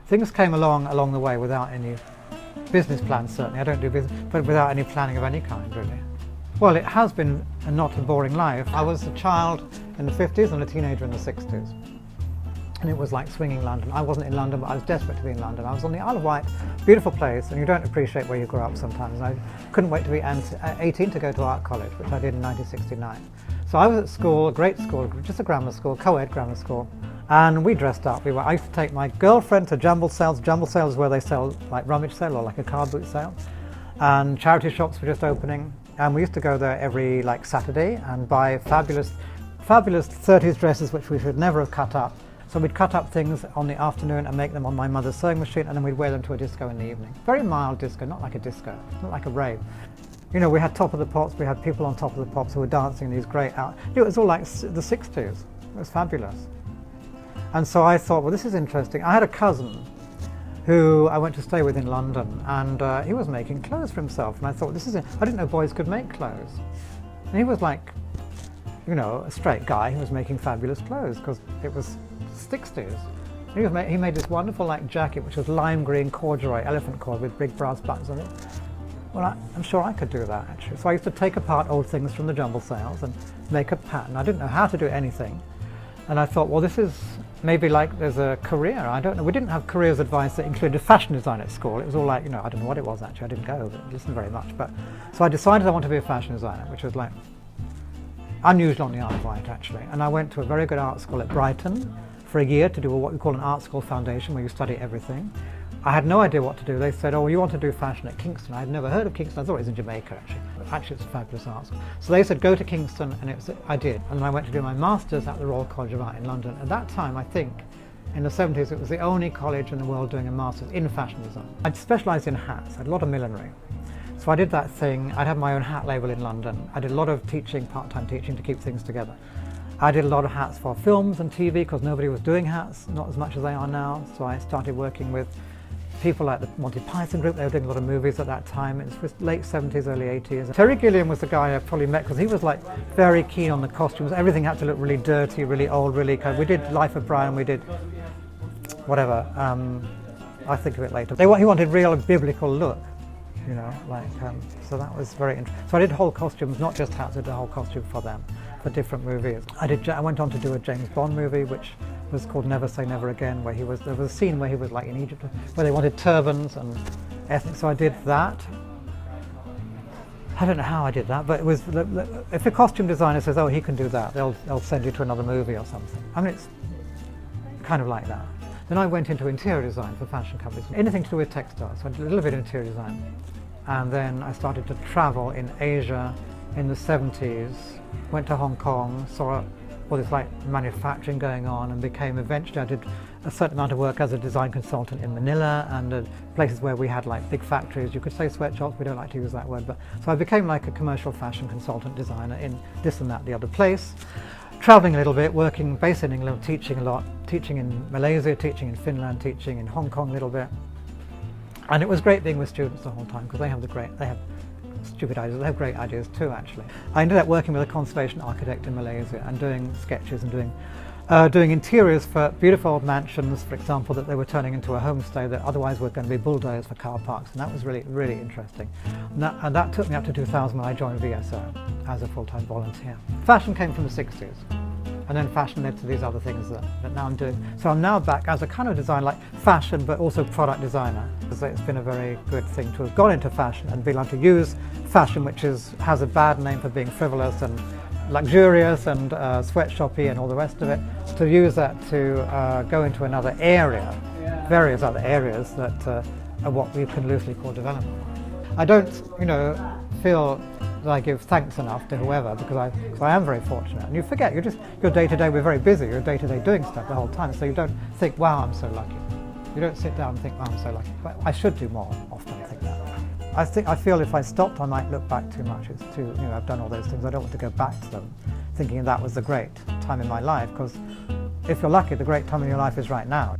Things came along the way without any business plans, certainly. I don't do business, but without any planning of any kind, really. Well, it has been not a boring life. I was a child in the 50s and a teenager in the 60s. And it was like swinging London. I wasn't in London, but I was desperate to be in London. I was on the Isle of Wight, beautiful place, and you don't appreciate where you grow up sometimes. And I couldn't wait to be 18 to go to art college, which I did in 1969. So I was at school, a great school, just a grammar school, co-ed grammar school, and we dressed up. I used to take my girlfriend to jumble sales. Jumble sales where they sell like rummage sale or like a car boot sale, and charity shops were just opening. And we used to go there every like Saturday and buy fabulous 30s dresses which we should never have cut up. So we'd cut up things on the afternoon and make them on my mother's sewing machine, and then we'd wear them to a disco in the evening. Very mild disco, not like a disco, not like a rave. You know, we had Top of the Pops, we had people on Top of the Pops who were dancing these great it was all like the 60s. It was fabulous. And so I thought, well, this is interesting. I had a cousin who I went to stay with in London, and he was making clothes for himself. And I thought, I didn't know boys could make clothes. And he was like, you know, a straight guy who was making fabulous clothes because it was 60s. He made this wonderful like jacket which was lime green corduroy, elephant cord with big brass buttons on it. Well, I'm sure I could do that actually. So I used to take apart old things from the jumble sales and make a pattern. I didn't know how to do anything. And I thought, well, this is maybe like there's a career. I don't know. We didn't have careers advice that included fashion design at school. It was all like, you know, I don't know what it was actually. I didn't go, but listen very much. But so I decided I wanted to be a fashion designer, which was like unusual on the Isle of Wight actually. And I went to a very good art school at Brighton for a year to do what we call an art school foundation where you study everything. I had no idea what to do. They said, oh, well, you want to do fashion at Kingston. I had never heard of Kingston. I thought it was in Jamaica, actually. But actually, it's a fabulous art school. So they said, go to Kingston, and I did. And then I went to do my master's at the Royal College of Art in London. At that time, I think, in the 70s, it was the only college in the world doing a master's in fashion design. I'd specialised in hats. I had a lot of millinery. So I did that thing. I'd have my own hat label in London. I did a lot of teaching, part-time teaching, to keep things together. I did a lot of hats for films and TV because nobody was doing hats, not as much as they are now. So I started working with people like the Monty Python group. They were doing a lot of movies at that time. It was late 70s, early 80s. Terry Gilliam was the guy I probably met because he was like very keen on the costumes. Everything had to look really dirty, really old, really kind of, we did Life of Brian, we did whatever. I think of it later. He wanted real biblical look, you know, like, so that was very interesting. So I did whole costumes, not just hats, I did a whole costume for them, for different movies. I went on to do a James Bond movie, which was called Never Say Never Again, where there was a scene where he was like in Egypt, where they wanted turbans and ethnic, so I did that. I don't know how I did that, but it was, if a costume designer says, oh, he can do that, they'll send you to another movie or something. I mean, it's kind of like that. Then I went into interior design for fashion companies, anything to do with textiles, so I did a little bit of interior design. And then I started to travel in Asia in the 70s, went to Hong Kong, saw all this like manufacturing going on, and eventually I did a certain amount of work as a design consultant in Manila and places where we had like big factories. You could say sweatshops, we don't like to use that word, but so I became like a commercial fashion consultant designer in this and that, the other place. Traveling a little bit, working, based in England, teaching a lot, teaching in Malaysia, teaching in Finland, teaching in Hong Kong a little bit. And it was great being with students the whole time because they have stupid ideas, they have great ideas too actually. I ended up working with a conservation architect in Malaysia and doing sketches and doing interiors for beautiful old mansions, for example, that they were turning into a homestay that otherwise were going to be bulldozed for car parks, and that was really, really interesting. And that took me up to 2000 when I joined VSO as a full-time volunteer. Fashion came from the 60s. And then fashion led to these other things that now I'm doing. So I'm now back as a kind of designer, like fashion, but also product designer. So it's been a very good thing to have gone into fashion and be able to use fashion, which has a bad name for being frivolous and luxurious and sweatshoppy and all the rest of it, to use that to go into another area, various other areas that are what we can loosely call development. I don't, feel that I give thanks enough to whoever because I am very fortunate. And you forget, your day-to-day, we're very busy, you're day-to-day doing stuff the whole time, so you don't think, wow, I'm so lucky. You don't sit down and think, wow, I'm so lucky. But I should do more often, I think that. I feel if I stopped, I might look back too much. It's too, I've done all those things, I don't want to go back to them, thinking that was the great time in my life, because if you're lucky, the great time in your life is right now.